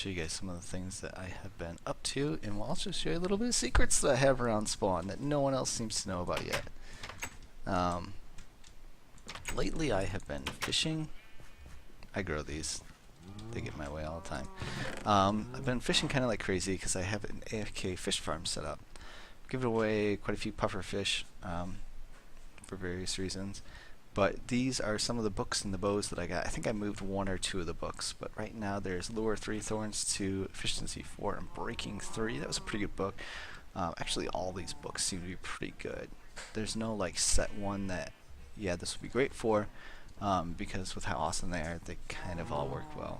show you guys some of the things that I have been up to, and we'll also show you a little bit of secrets that I have around spawn that no one else seems to know about yet. Lately I have been fishing. I grow these. They get my way all the time. I've been fishing kind of like crazy because I have an AFK fish farm set up. I've given away quite a few puffer fish for various reasons. But these are some of the books and the bows that I got. I think I moved 1 or 2 of the books, but right now there's Lure 3 Thorns 2, Efficiency 4, and Breaking 3. That was a pretty good book. Actually, all these books seem to be pretty good. There's no like set one that, yeah, this would be great for, because with how awesome they are, they kind of all work well.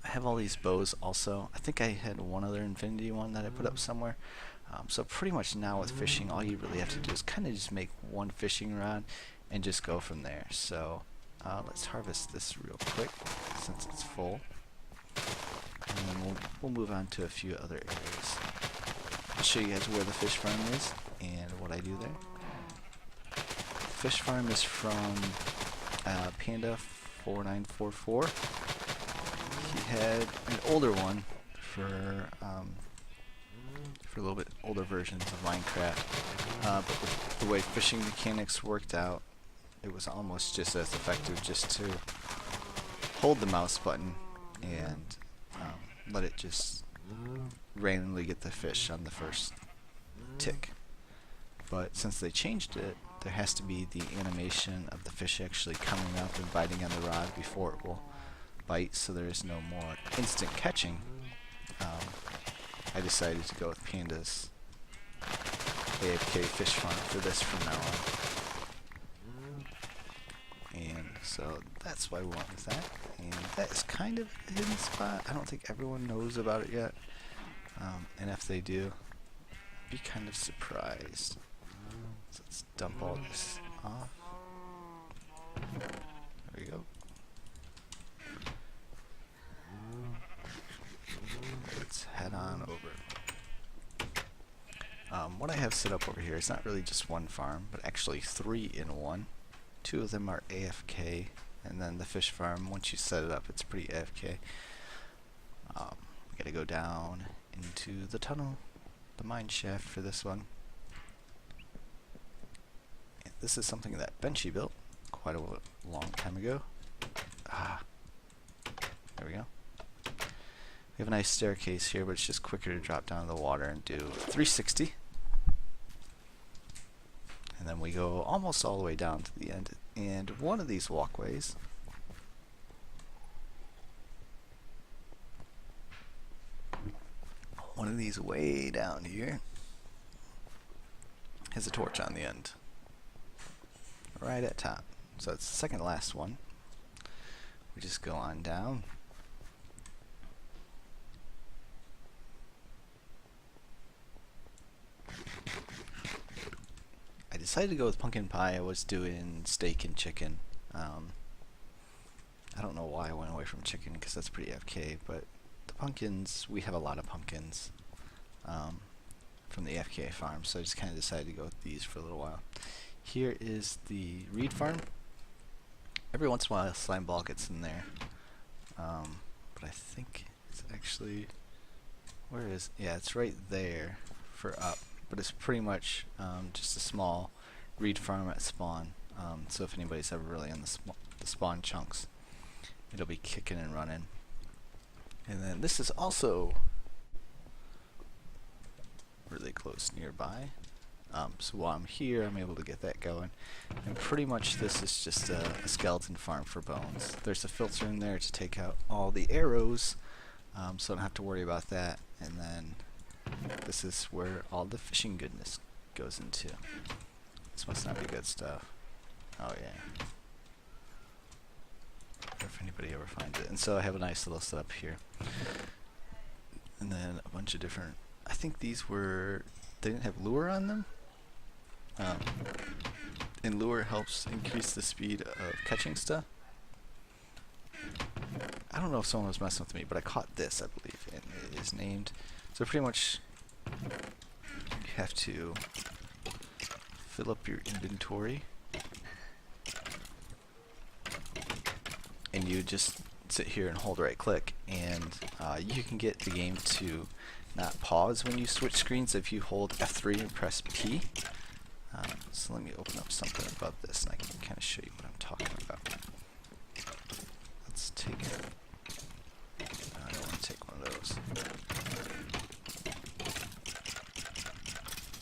I have all these bows also. I think I had one other Infinity one that I put up somewhere. So pretty much now with fishing, all you really have to do is kind of just make one fishing rod and just go from there. So let's harvest this real quick since it's full, and then we'll move on to a few other areas. I'll show you guys where the fish farm is and what I do there. Fish farm is from Panda 4944. He had an older one for a little bit older versions of Minecraft, but with the way fishing mechanics worked out, it was almost just as effective just to hold the mouse button and let it just randomly get the fish on the first tick. But since they changed it, there has to be the animation of the fish actually coming up and biting on the rod before it will bite, so there is no more instant catching. I decided to go with Panda's AFK fish farm for this from now on. And so that's why we went with that. And that is kind of a hidden spot. I don't think everyone knows about it yet. And if they do, be kind of surprised. So let's dump all this off. There we go. Let's head on over. What I have set up over here is not really just one farm, but actually 3 in 1. 2 of them are AFK, and then the fish farm, once you set it up, it's pretty AFK. We gotta go down into the tunnel, the mine shaft for this one. And this is something that Benchy built quite a long time ago. There we go. We have a nice staircase here, but it's just quicker to drop down to the water and do 360. And then we go almost all the way down to the end. And one of these walkways way down here has a torch on the end. Right at top. So it's the second last one. We just go on down. I decided to go with pumpkin pie. I was doing steak and chicken. I don't know why I went away from chicken because that's pretty FK, but the pumpkins, we have a lot of pumpkins from the FK farm, so I just kind of decided to go with these for a little while. Here is the reed farm. Every once in a while a slime ball gets in there, but I think it's actually, where is, yeah, it's right there for up. But it's pretty much just a small reed farm at spawn. So if anybody's ever really in the spawn chunks, it'll be kicking and running. And then this is also really close nearby. So while I'm here, I'm able to get that going. And pretty much this is just a skeleton farm for bones. There's a filter in there to take out all the arrows, so I don't have to worry about that. And then this is where all the fishing goodness goes into. This must not be good stuff. Oh yeah. Or if anybody ever finds it. And so I have a nice little setup here. And then a bunch of different, I think these were, they didn't have lure on them. And lure helps increase the speed of catching stuff. I don't know if someone was messing with me, but I caught this, I believe, and it is named. So pretty much you have to fill up your inventory, and you just sit here and hold right click, and you can get the game to not pause when you switch screens if you hold F3 and press P. So let me open up something above this and I can kind of show you what I'm talking about. Let's take it. I don't want to take one of those.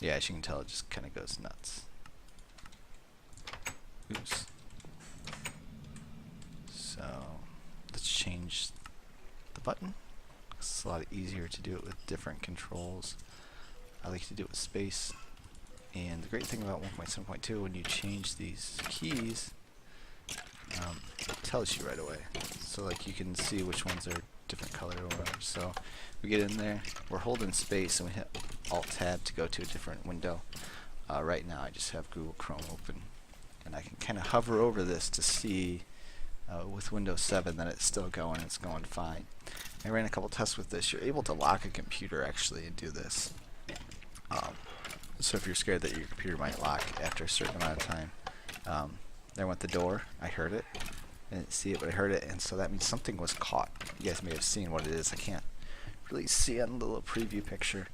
Yeah, as you can tell, it just kind of goes nuts. Oops. So let's change the button. It's a lot easier to do it with different controls. I like to do it with space. And the great thing about 1.7.2, when you change these keys, it tells you right away. So like you can see which ones are different color or whatever. So we get in there, we're holding space, and we hit Alt-Tab to go to a different window. Right now I just have Google Chrome open, and I can kind of hover over this to see with Windows 7 that it's still going, it's going fine. I ran a couple tests with this. You're able to lock a computer actually and do this. So if you're scared that your computer might lock after a certain amount of time, there went the door. I heard it. I didn't see it, but I heard it, and so that means something was caught. You guys may have seen what it is. I can't really see on the little preview picture,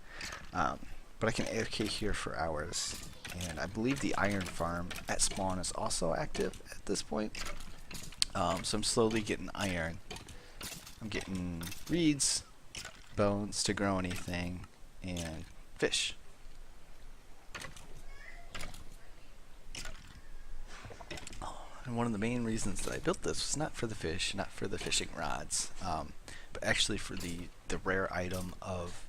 but I can AFK here for hours. And I believe the iron farm at spawn is also active at this point. So I'm slowly getting iron. I'm getting reeds, bones to grow anything, and fish. And one of the main reasons that I built this was not for the fish, not for the fishing rods, but actually for the rare item of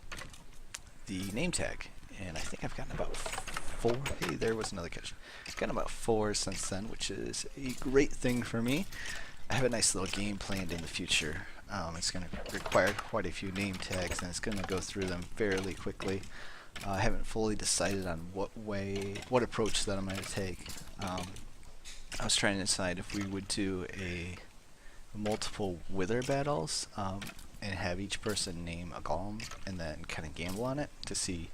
the name tag. And I think I've gotten about 4. Hey, there was another catch. I've gotten about 4 since then, which is a great thing for me. I have a nice little game planned in the future. It's going to require quite a few name tags, and it's going to go through them fairly quickly. I haven't fully decided on what approach that I'm going to take. I was trying to decide if we would do a multiple wither battles and have each person name a golem and then kind of gamble on it to see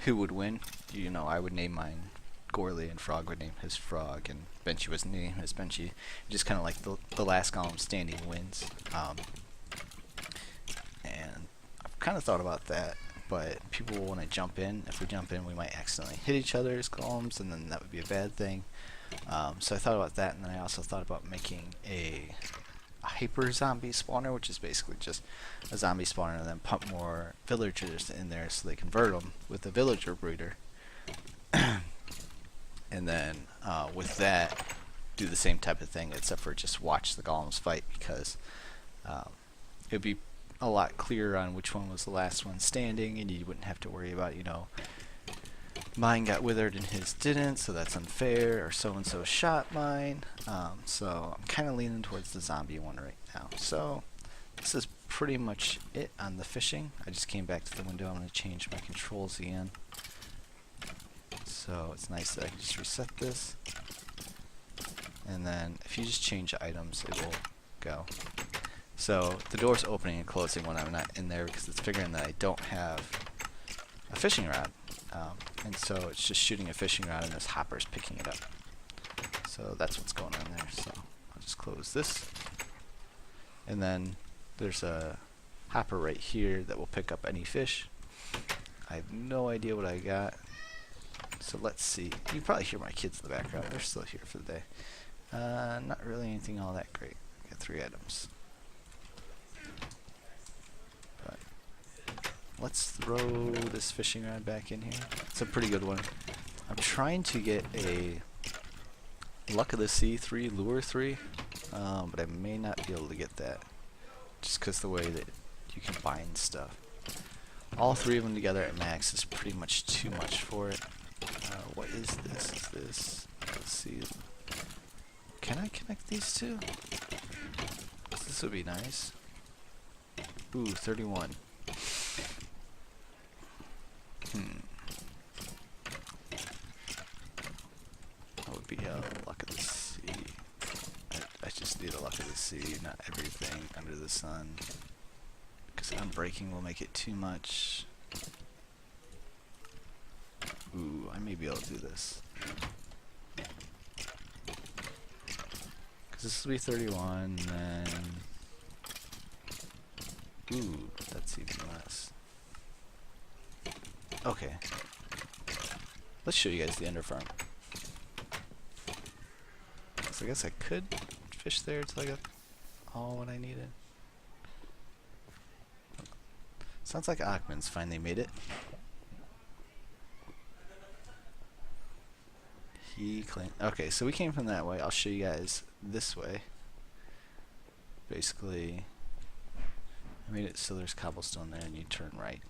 who would win. You know, I would name mine Gourley, and Frog would name his Frog, and Benchy was name his Benchy. Just kind of like the last golem standing wins. And I've kind of thought about that, but people will want to jump in. If we jump in, we might accidentally hit each other's golems, and then that would be a bad thing. So I thought about that, and then I also thought about making a hyper zombie spawner, which is basically just a zombie spawner and then pump more villagers in there so they convert them with a villager breeder. And then with that, do the same type of thing, except for just watch the golems fight, because it would be a lot clearer on which one was the last one standing, and you wouldn't have to worry about, you know, mine got withered and his didn't, so that's unfair, or so-and-so shot mine. So I'm kind of leaning towards the zombie one right now. So this is pretty much it on the fishing. I just came back to the window. I'm going to change my controls again. So it's nice that I can just reset this. And then if you just change items, it will go. So the door's opening and closing when I'm not in there because it's figuring that I don't have a fishing rod. And so it's just shooting a fishing rod and this hopper's picking it up. So that's what's going on there. So I'll just close this. And then there's a hopper right here that will pick up any fish. I have no idea what I got. So let's see. You can probably hear my kids in the background. They're still here for the day. Not really anything all that great. Got 3 items. But let's throw this fishing rod back in here. It's a pretty good one. I'm trying to get a Luck of the Sea 3 Lure 3, but I may not be able to get that just because the way that you can bind stuff. All 3 of them together at max is pretty much too much for it. What is this? Is this? Let's see. Can I connect these two? This would be nice. Ooh, 31. That would be a Luck of the Sea. I just need a Luck of the Sea, not everything under the sun. Because unbreaking will make it too much. Ooh, I may be able to do this. Because this will be 31, and then Ooh, that's even less. Okay. Let's show you guys the ender farm. So I guess I could fish there until I got all what I needed. Sounds like Achman's finally made it. He claimed. Okay, so we came from that way. I'll show you guys this way. Basically, I made it so there's cobblestone there and you turn right.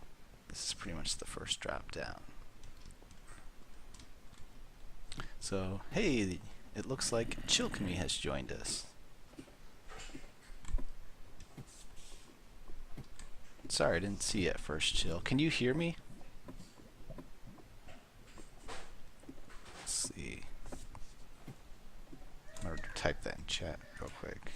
This is pretty much the first drop down. So, hey, it looks like Chilkamy has joined us. Sorry, I didn't see you at first, Chill. Can you hear me? Let's see. I'm gonna type that in chat real quick.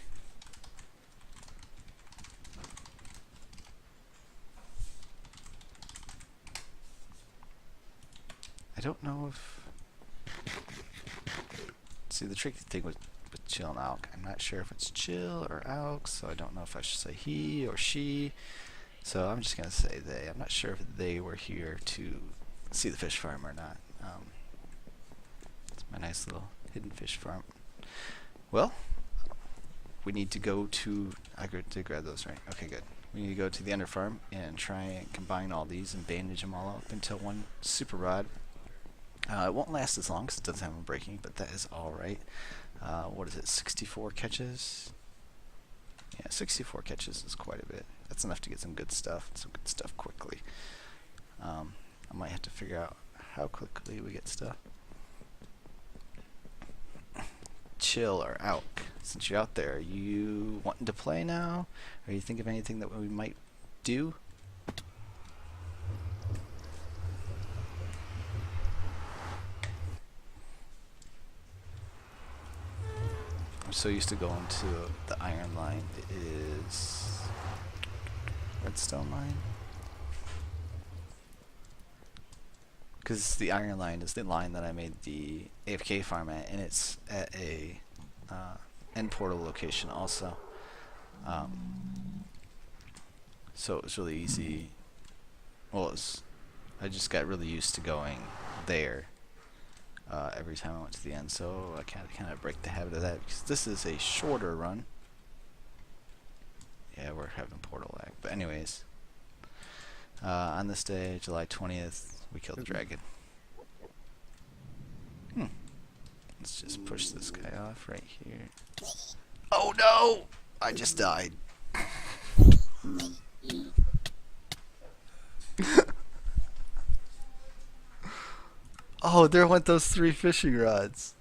I don't know if... See, the tricky thing with Chill and Alk, I'm not sure if it's Chill or Alk, so I don't know if I should say he or she. So I'm just going to say they. I'm not sure if they were here to see the fish farm or not. It's my nice little hidden fish farm. Well, we need to go to... I did grab those, right? Okay, good. We need to go to the ender farm and try and combine all these and bandage them all up into one super rod. It won't last as long because it doesn't have a breaking, but that is alright. What is it, 64 catches? Yeah, 64 catches is quite a bit. That's enough to get some good stuff quickly. I might have to figure out how quickly we get stuff. Chill or Alk, since you're out there, are you wanting to play now? Are you thinking of anything that we might do? I'm so used to going to the iron line. It is redstone line, because the iron line is the line that I made the AFK farm at, and it's at a end portal location also. So it was really easy. Well, I just got really used to going there every time I went to the end, so I kind of break the habit of that, because this is a shorter run. Yeah, we're having portal lag, but anyways, on this day, July 20th, we killed the dragon. Let's just push this guy off right here. Oh no! I just died. Oh, there went those 3 fishing rods.